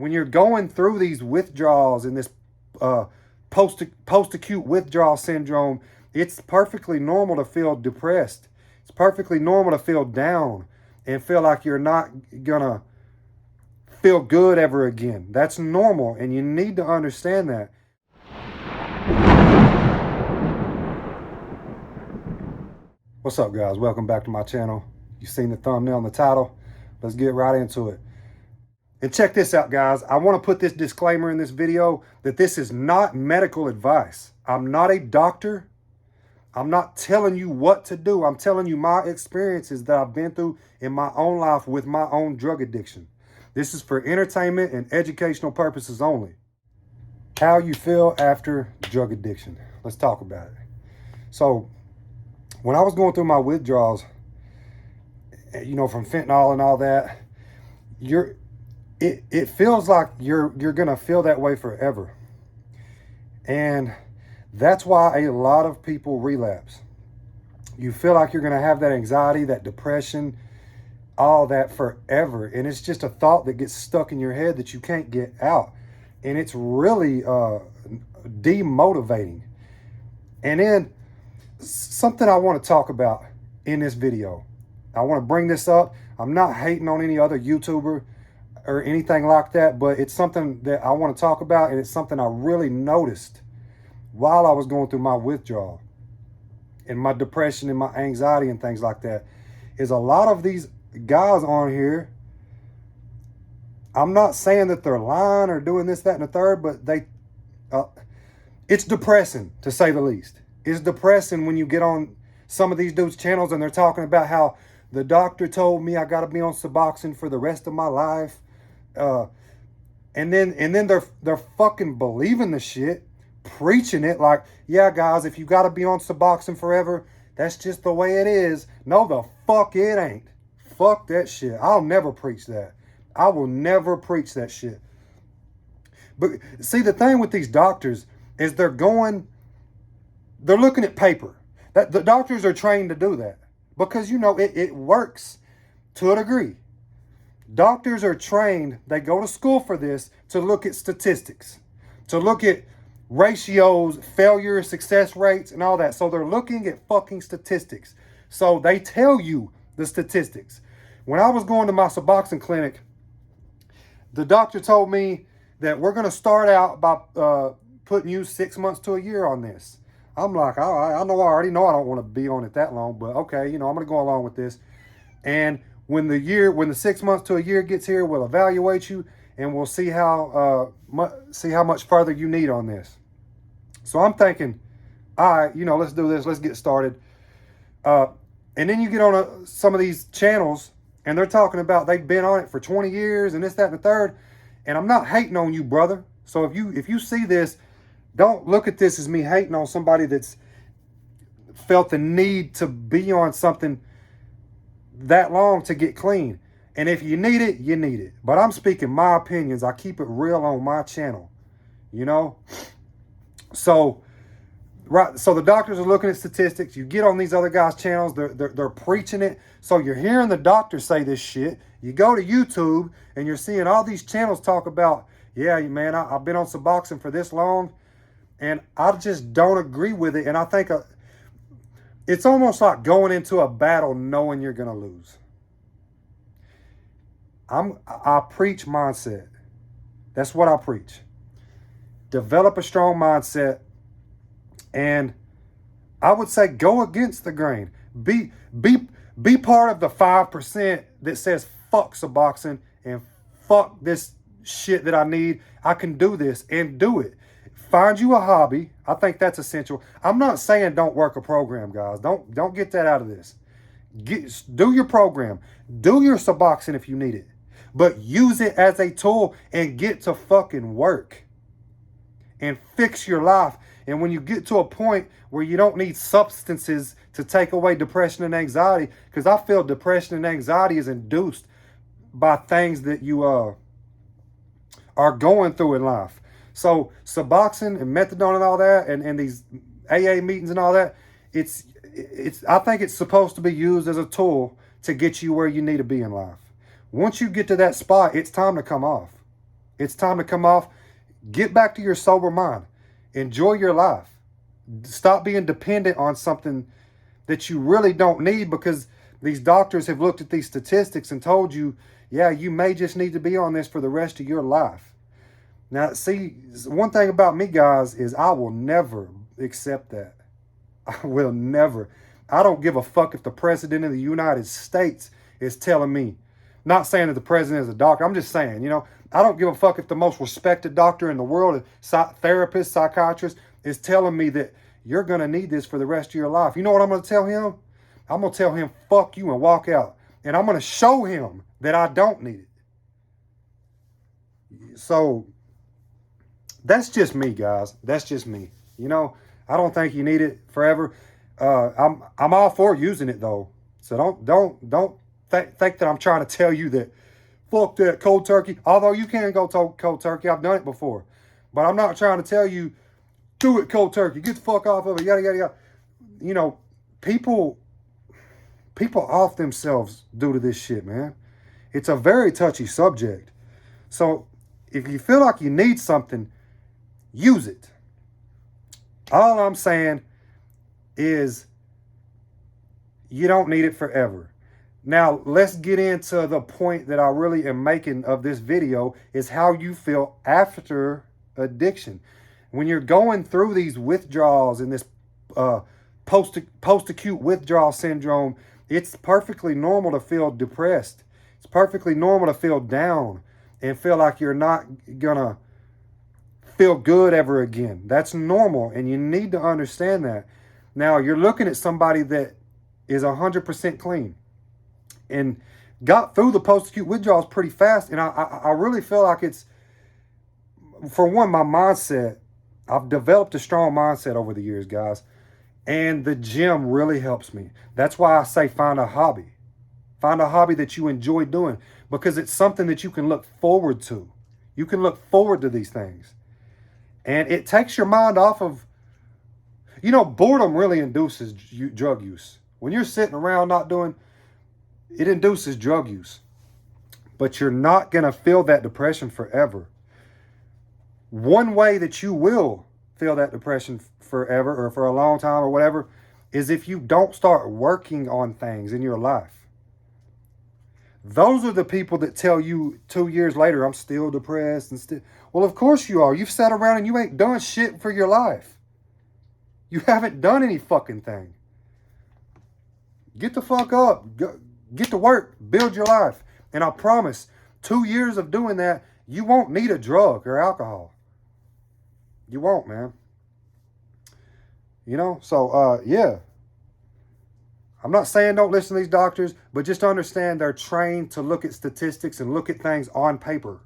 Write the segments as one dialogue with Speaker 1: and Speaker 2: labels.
Speaker 1: when you're going through these withdrawals and this post-acute withdrawal syndrome, it's perfectly normal to feel depressed. It's perfectly normal to feel down and feel like you're not gonna feel good ever again. That's normal, and you need to understand that. What's up, guys? Welcome back to my channel. You've seen the thumbnail and the title. Let's get right into it. And check this out, guys. I want to put this disclaimer in this video that this is not medical advice. I'm not a doctor. I'm not telling you what to do. I'm telling you my experiences that I've been through in my own life with my own drug addiction. This is for entertainment and educational purposes only. How you feel after drug addiction. Let's talk about it. So, when I was going through my withdrawals, you know, from fentanyl and all that, it feels like you're gonna feel that way forever. And that's why a lot of people relapse. You feel like you're gonna have that anxiety, that depression, all that forever. And it's just a thought that gets stuck in your head that you can't get out. And it's really demotivating. And then something I want to talk about in this video. I want to bring this up. I'm not hating on any other YouTuber or anything like that, but it's something that I want to talk about, and it's something I really noticed while I was going through my withdrawal and my depression and my anxiety and things like that, is a lot of these guys on here, I'm not saying that they're lying or doing this, that, and the third, but it's depressing, to say the least. It's depressing when you get on some of these dudes' channels and they're talking about how the doctor told me I got to be on Suboxone for the rest of my life. And then they're fucking believing the shit, preaching it like, yeah, guys, if you got to be on Suboxone forever, that's just the way it is. No, the fuck it ain't. Fuck that shit. I'll never preach that. I will never preach that shit. But see, the thing with these doctors is they're looking at paper. That the doctors are trained to do that because, you know, it works to a degree. Doctors are trained, they go to school for this, to look at statistics, to look at ratios, failure, success rates, and all that. So they're looking at fucking statistics. So they tell you the statistics. When I was going to my Suboxone clinic, the doctor told me that we're going to start out by putting you 6 months to a year on this. I'm like, I already know I don't want to be on it that long, but okay, you know, I'm going to go along with this. And when the 6 months to a year gets here, we'll evaluate you and we'll see how much further you need on this. So I'm thinking, all right, you know, let's do this. Let's get started. And then you get on some of these channels and they're talking about they've been on it for 20 years and this, that, and the third. And I'm not hating on you, brother. So if you see this, don't look at this as me hating on somebody that's felt the need to be on something that long to get clean. And if you need it, you need it. But I'm speaking my opinions. I keep it real on my channel, you know? So the doctors are looking at statistics. You get on these other guys' channels, they're preaching it. So you're hearing the doctor say this shit. You go to YouTube and you're seeing all these channels talk about, yeah, man, I've been on Suboxone for this long. And I just don't agree with it. And I think it's almost like going into a battle knowing you're going to lose. I preach mindset. That's what I preach. Develop a strong mindset. And I would say go against the grain. Be part of the 5% that says fuck Suboxone and fuck this shit that I need. I can do this, and do it. Find you a hobby. I think that's essential. I'm not saying don't work a program, guys. Don't get that out of this. Do your program. Do your Suboxone if you need it. But use it as a tool and get to fucking work. And fix your life. And when you get to a point where you don't need substances to take away depression and anxiety, because I feel depression and anxiety is induced by things that you are going through in life. So Suboxone and methadone and all that, and these AA meetings and all that, I think it's supposed to be used as a tool to get you where you need to be in life. Once you get to that spot, it's time to come off. It's time to come off. Get back to your sober mind. Enjoy your life. Stop being dependent on something that you really don't need, because these doctors have looked at these statistics and told you, yeah, you may just need to be on this for the rest of your life. Now, see, one thing about me, guys, is I will never accept that. I will never. I don't give a fuck if the president of the United States is telling me. Not saying that the president is a doctor. I'm just saying, I don't give a fuck if the most respected doctor in the world, therapist, psychiatrist, is telling me that you're going to need this for the rest of your life. You know what I'm going to tell him? I'm going to tell him, fuck you, and walk out. And I'm going to show him that I don't need it. So that's just me, guys. That's just me. I don't think you need it forever. I'm all for using it though. So don't think that I'm trying to tell you that fuck that cold turkey. Although you can go cold turkey, I've done it before, but I'm not trying to tell you do it cold turkey. Get the fuck off of it. Yada yada yada. People off themselves due to this shit, man. It's a very touchy subject. So if you feel like you need something, use it. All I'm saying is you don't need it forever. Now, let's get into the point that I really am making of this video, is how you feel after addiction. When you're going through these withdrawals and this post-acute withdrawal syndrome, it's perfectly normal to feel depressed. It's perfectly normal to feel down and feel like you're not gonna feel good ever again. That's normal, and you need to understand that. Now, you're looking at somebody that is 100% clean and got through the post-acute withdrawals pretty fast, and I really feel like it's, for one, my mindset. I've developed a strong mindset over the years, guys, and the gym really helps me. That's why I say find a hobby. Find a hobby that you enjoy doing, because it's something that you can look forward to. You can look forward to these things. And it takes your mind off of, boredom really induces drug use. When you're sitting around not doing, it induces drug use. But you're not going to feel that depression forever. One way that you will feel that depression forever, or for a long time or whatever, is if you don't start working on things in your life. Those are the people that tell you 2 years later, I'm still depressed and still. Well, of course you are. You've sat around and you ain't done shit for your life. You haven't done any fucking thing. Get the fuck up. Get to work. Build your life. And I promise, 2 years of doing that, you won't need a drug or alcohol. You won't, man. So, yeah. I'm not saying don't listen to these doctors, but just understand they're trained to look at statistics and look at things on paper.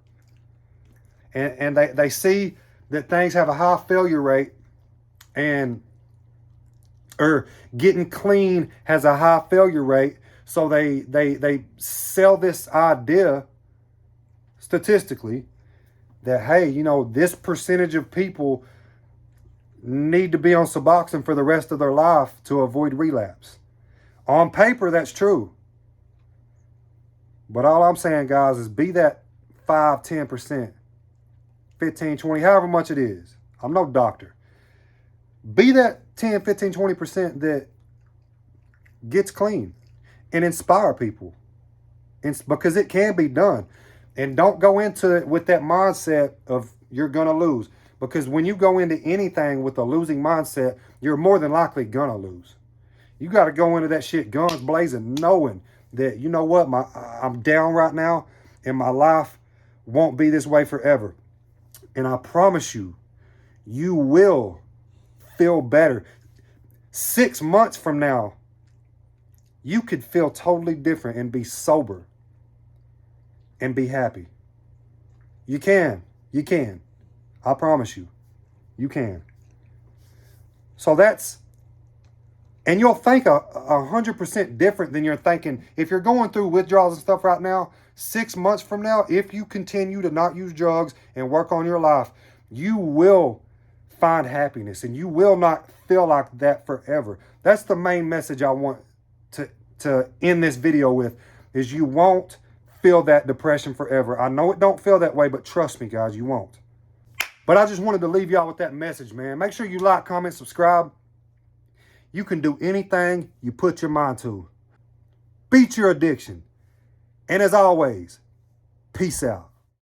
Speaker 1: And they see that things have a high failure rate, or getting clean has a high failure rate. So they sell this idea statistically that, hey, this percentage of people need to be on Suboxone for the rest of their life to avoid relapse. On paper, that's true. But all I'm saying, guys, is be that 5, 10%, 15, 20, however much it is. I'm no doctor. Be that 10, 15, 20% that gets clean and inspire people. Because it can be done. And don't go into it with that mindset of you're going to lose. Because when you go into anything with a losing mindset, you're more than likely going to lose. You got to go into that shit guns blazing, knowing that, you know what, I'm down right now, and my life won't be this way forever. And I promise you, you will feel better. 6 months from now, you could feel totally different and be sober and be happy. You can. I promise you, you can. So and you'll think 100% different than you're thinking. If you're going through withdrawals and stuff right now, 6 months from now, if you continue to not use drugs and work on your life, you will find happiness and you will not feel like that forever. That's the main message I want to end this video with, is you won't feel that depression forever. I know it don't feel that way, but trust me, guys, you won't. But I just wanted to leave y'all with that message, man. Make sure you like, comment, subscribe. You can do anything you put your mind to. Beat your addiction. And as always, peace out.